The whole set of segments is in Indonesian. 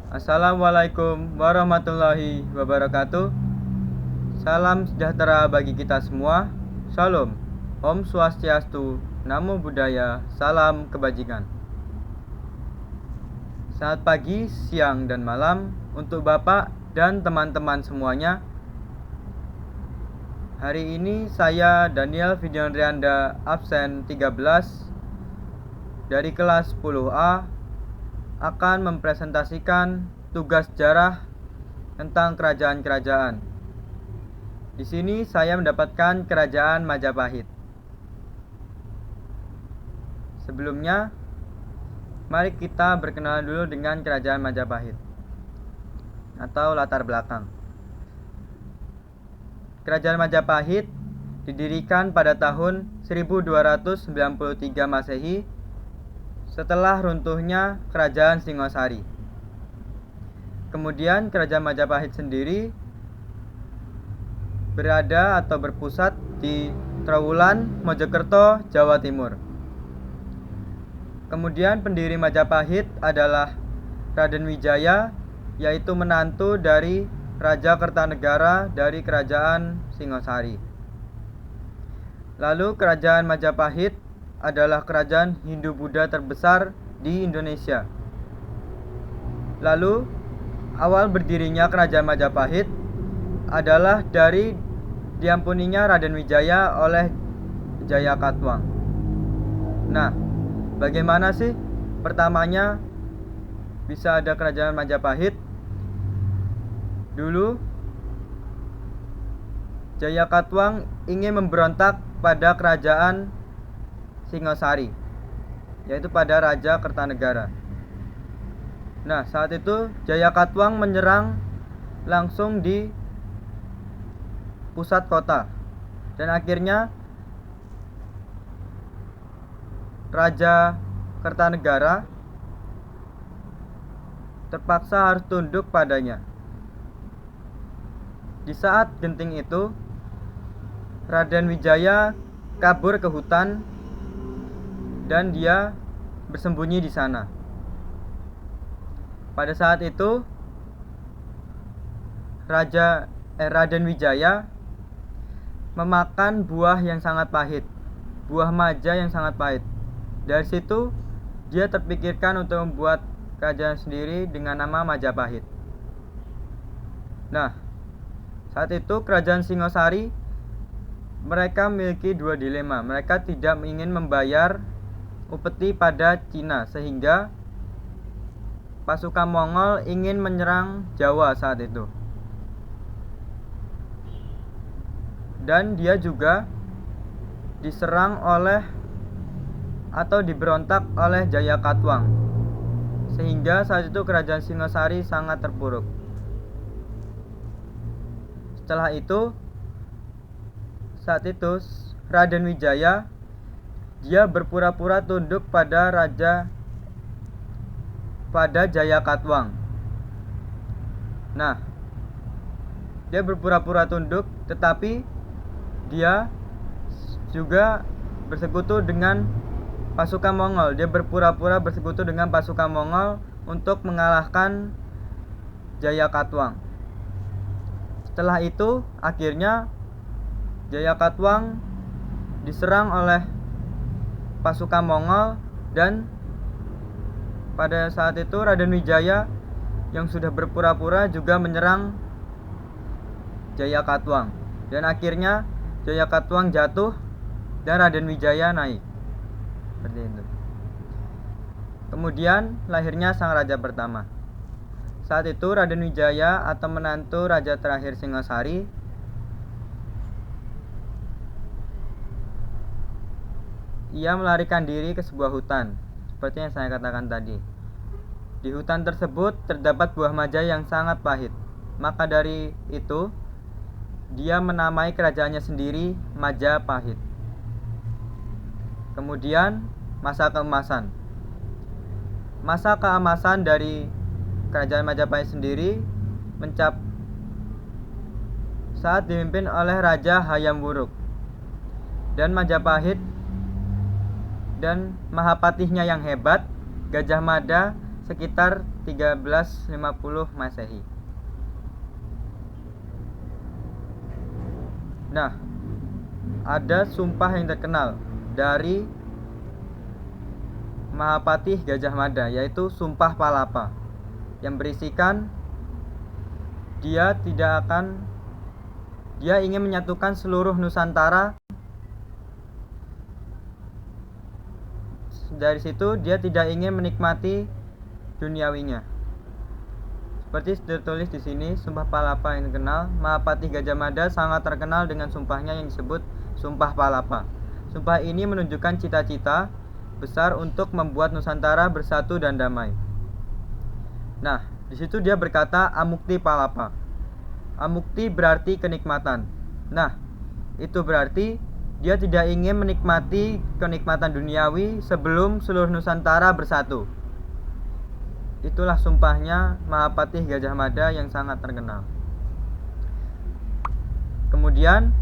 Assalamualaikum warahmatullahi wabarakatuh. Salam sejahtera bagi kita semua. Shalom. Om Swastiastu. Namo Buddhaya. Salam kebajikan. Selamat pagi, siang, dan malam untuk Bapak dan teman-teman semuanya. Hari ini saya Daniel Vidyanrianda absen 13 dari kelas 10A akan mempresentasikan tugas sejarah tentang kerajaan-kerajaan. Di sini saya mendapatkan kerajaan Majapahit. Sebelumnya, mari kita berkenalan dulu dengan kerajaan Majapahit atau latar belakang. Kerajaan Majapahit didirikan pada tahun 1293 Masehi setelah runtuhnya Kerajaan Singosari. Kemudian Kerajaan Majapahit sendiri berada atau berpusat di Trowulan, Mojokerto, Jawa Timur. Kemudian pendiri Majapahit adalah Raden Wijaya, yaitu menantu dari Raja Kertanegara dari Kerajaan Singosari. Lalu Kerajaan Majapahit adalah kerajaan Hindu-Buddha terbesar di Indonesia. Lalu awal berdirinya Kerajaan Majapahit adalah dari diampuninya Raden Wijaya oleh Jayakatwang. Nah, bagaimana sih pertamanya bisa ada Kerajaan Majapahit? Dulu Jayakatwang ingin memberontak pada Kerajaan Singosari, yaitu pada Raja Kertanegara. Nah, saat itu Jayakatwang menyerang langsung di pusat kota, dan akhirnya Raja Kertanegara terpaksa harus tunduk padanya. Di saat genting itu, Raden Wijaya kabur ke hutan dan dia bersembunyi di sana. Pada saat itu Raden Wijaya memakan buah yang sangat pahit, buah maja yang sangat pahit. Dari situ dia terpikirkan untuk membuat kerajaan sendiri dengan nama Majapahit. Nah, saat itu Kerajaan Singosari mereka memiliki dua dilema. Mereka tidak ingin membayar upeti pada Cina, sehingga pasukan Mongol ingin menyerang Jawa saat itu. Dan dia juga diserang oleh atau diberontak oleh Jayakatwang, sehingga saat itu Kerajaan Singosari sangat terpuruk. Setelah itu, saat itu Raden Wijaya dia berpura-pura tunduk pada Jayakatwang. Nah, dia berpura-pura tunduk, tetapi dia juga bersekutu dengan pasukan Mongol. Dia berpura-pura bersekutu dengan pasukan Mongol untuk mengalahkan Jayakatwang. Setelah itu, akhirnya Jayakatwang diserang oleh pasukan Mongol, dan pada saat itu Raden Wijaya yang sudah berpura-pura juga menyerang Jayakatwang, dan akhirnya Jayakatwang jatuh dan Raden Wijaya naik. Seperti itu. Kemudian lahirnya sang raja pertama. Saat itu Raden Wijaya atau menantu raja terakhir Singosari ia melarikan diri ke sebuah hutan, seperti yang saya katakan tadi. Di hutan tersebut terdapat buah maja yang sangat pahit. Maka dari itu, dia menamai kerajaannya sendiri Majapahit. Kemudian, masa keemasan. Masa keemasan dari Kerajaan Majapahit sendiri saat dipimpin oleh Raja Hayam Wuruk. Dan Majapahit dan Mahapatihnya yang hebat, Gajah Mada sekitar 1350 Masehi. Nah, ada sumpah yang terkenal dari Mahapatih Gajah Mada, yaitu Sumpah Palapa, yang berisikan dia ingin menyatukan seluruh Nusantara. Dari situ dia tidak ingin menikmati duniawinya. Seperti tertulis di sini, Sumpah Palapa yang terkenal. Mahapatih Gajah Mada sangat terkenal dengan sumpahnya yang disebut Sumpah Palapa. Sumpah ini menunjukkan cita-cita besar untuk membuat Nusantara bersatu dan damai. Nah, di situ dia berkata Amukti Palapa. Amukti berarti kenikmatan. Nah, itu berarti dia tidak ingin menikmati kenikmatan duniawi sebelum seluruh Nusantara bersatu. Itulah sumpahnya Mahapatih Gajah Mada yang sangat terkenal. Kemudian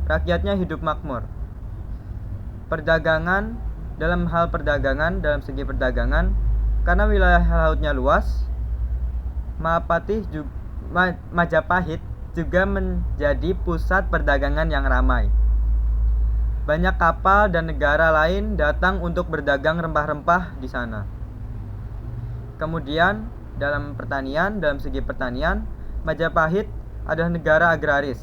rakyatnya hidup makmur. Dalam segi perdagangan, karena wilayah lautnya luas, Majapahit juga menjadi pusat perdagangan yang ramai. Banyak kapal dan negara lain datang untuk berdagang rempah-rempah di sana. Kemudian dalam segi pertanian, Majapahit adalah negara agraris.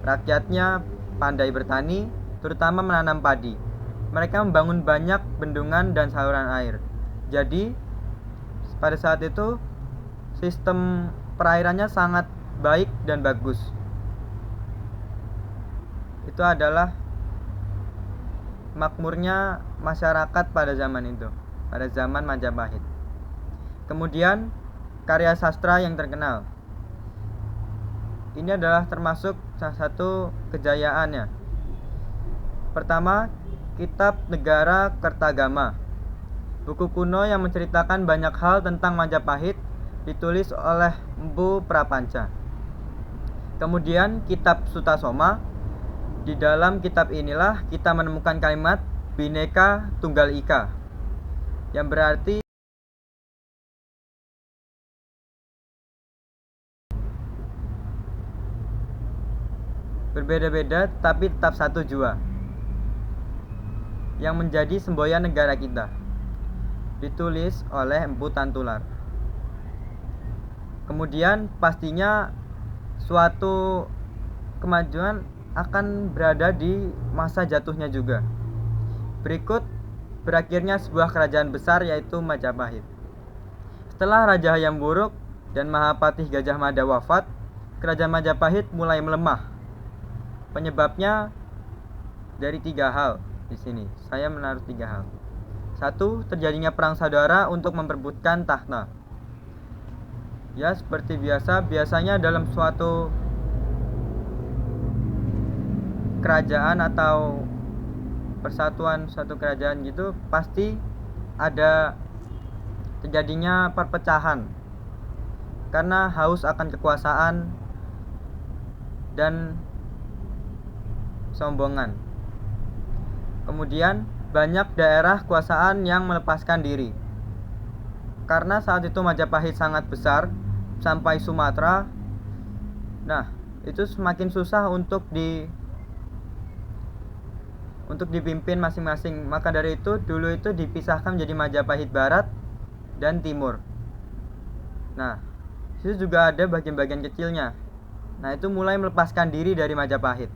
Rakyatnya pandai bertani, terutama menanam padi. Mereka membangun banyak bendungan dan saluran air. Jadi pada saat itu sistem perairannya sangat baik dan bagus. Itu adalah makmurnya masyarakat pada zaman itu, pada zaman Majapahit. Kemudian karya sastra yang terkenal. Ini adalah termasuk salah satu kejayaannya. Pertama, Kitab Negara Kertagama, buku kuno yang menceritakan banyak hal tentang Majapahit, ditulis oleh Mpu Prapanca. Kemudian Kitab Sutasoma. Di dalam kitab inilah kita menemukan kalimat Bhinneka Tunggal Ika, yang berarti berbeda-beda tapi tetap satu jua, yang menjadi semboyan negara kita, ditulis oleh Mpu Tantular. Kemudian pastinya suatu kemajuan akan berada di masa jatuhnya juga. Berikut berakhirnya sebuah kerajaan besar, yaitu Majapahit. Setelah Raja Hayam Wuruk dan Mahapatih Gajah Mada wafat, kerajaan Majapahit mulai melemah. Penyebabnya dari 3 hal di sini. Saya menaruh 3 hal. 1, terjadinya perang saudara untuk memperebutkan takhta. Ya, seperti biasanya dalam suatu kerajaan atau persatuan suatu kerajaan gitu, pasti ada terjadinya perpecahan karena haus akan kekuasaan dan sombongan. Kemudian banyak daerah kekuasaan yang melepaskan diri. Karena saat itu Majapahit sangat besar sampai Sumatera. Nah, itu semakin susah untuk dipimpin masing-masing. Maka dari itu dulu itu dipisahkan menjadi Majapahit Barat dan Timur. Nah, itu juga ada bagian-bagian kecilnya. Nah, itu mulai melepaskan diri dari Majapahit.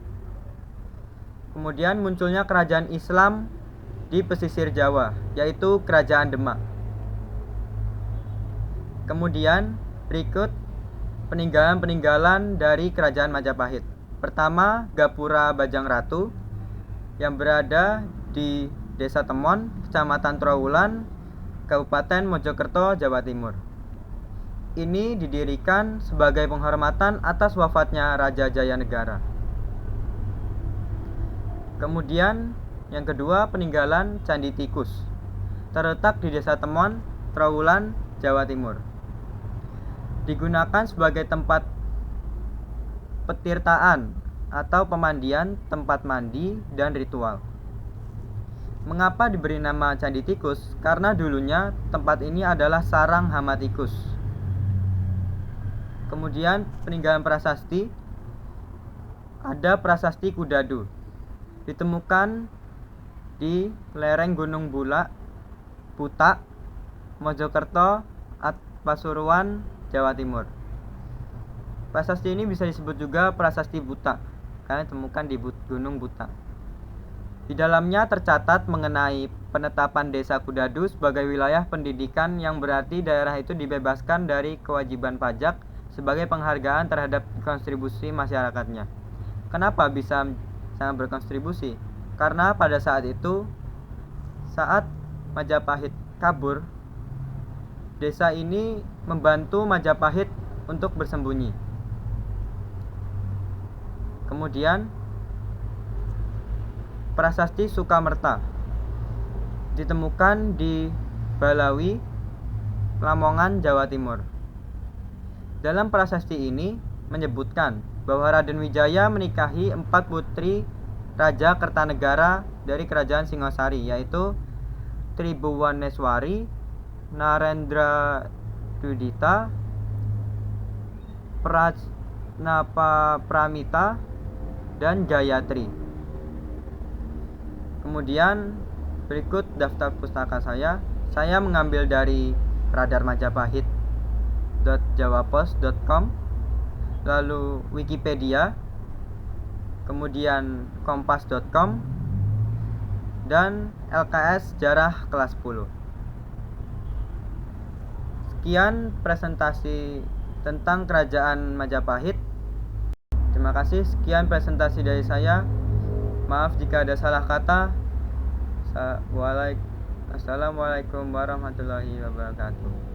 Kemudian munculnya kerajaan Islam di pesisir Jawa, yaitu Kerajaan Demak. Kemudian berikut peninggalan dari Kerajaan Majapahit. Pertama, Gapura Bajang Ratu yang berada di Desa Temon, Kecamatan Trowulan, Kabupaten Mojokerto, Jawa Timur. Ini didirikan sebagai penghormatan atas wafatnya Raja Jayanegara. Kemudian yang kedua, peninggalan Candi Tikus, terletak di Desa Temon, Trowulan, Jawa Timur. Digunakan sebagai tempat petirtaan atau pemandian, tempat mandi dan ritual. Mengapa diberi nama Candi Tikus? Karena dulunya tempat ini adalah sarang hama tikus. Kemudian peninggalan prasasti, ada prasasti Kudadu, ditemukan di lereng Gunung Butak, Mojokerto, Pasuruan, Jawa Timur. Prasasti ini bisa disebut juga prasasti Buta karena ditemukan di Gunung Buta. Di dalamnya tercatat mengenai penetapan Desa Kudadu sebagai wilayah pendidikan, yang berarti daerah itu dibebaskan dari kewajiban pajak sebagai penghargaan terhadap kontribusi masyarakatnya. Kenapa bisa sangat berkontribusi? Karena pada saat itu, saat Majapahit kabur, desa ini membantu Majapahit untuk bersembunyi. Kemudian prasasti Sukamerta ditemukan di Balawi, Lamongan, Jawa Timur. Dalam prasasti ini menyebutkan bahwa Raden Wijaya menikahi 4 putri Raja Kertanegara dari Kerajaan Singosari, yaitu Tribhuwaneswari, Narendra Dudita, Prajnapa Pramita, dan Gayatri. Kemudian berikut daftar pustaka saya mengambil dari radarmajapahit.jawapos.com, lalu Wikipedia, kemudian kompas.com, dan LKS Sejarah kelas 10. Sekian presentasi tentang Kerajaan Majapahit. Terima kasih, sekian presentasi dari saya. Maaf jika ada salah kata. Assalamualaikum warahmatullahi wabarakatuh.